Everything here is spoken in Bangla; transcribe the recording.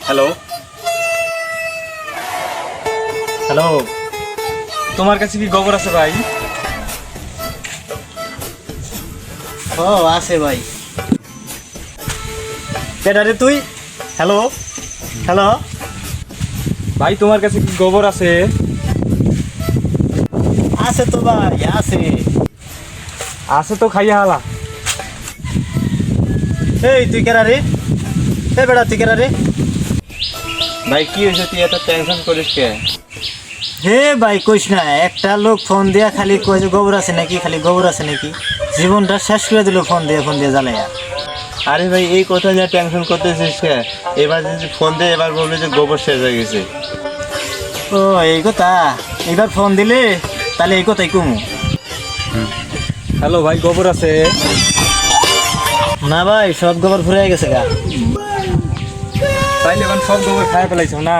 হ্যালো হ্যালো, তোমার কাছে কি গোবর আছে ভাই? ও আছে ভাই। কেডা রে তুই? হ্যালো হ্যালো ভাই তোমার কাছে কি গোবর আছে? আছে তো ভাই আছে। আছে তো খাইয়া হালা। এই তুই কেডা রে? এই বেটা তুই কেডা রে? ভাই কি হয়েছে, তুই এত টেনশন করিস কে? হে ভাই কইস না, একটা লোক ফোন দিয়া খালি কয় যে গোবর আছে নাকি, খালি গোবর আছে নাকি, জীবনটা শেষ করে দিল ফোন দিয়ে জ্বালাইয়া। আরে ভাই এই কথা যা টেনশন করতেছিস কে? এবার যদি ফোন দে, এবার বলবি যে গোবর শেষ হয়ে গেছে। ও এই কথা, এবার ফোন দিলে তাহলে এই কথাই কমু। হ্যালো ভাই, গোবর আছে? না ভাই, সব গোবর ফুরিয়ে গেছে গা। তাইলে এখন সব গোবর খাই ফেলাইছো না?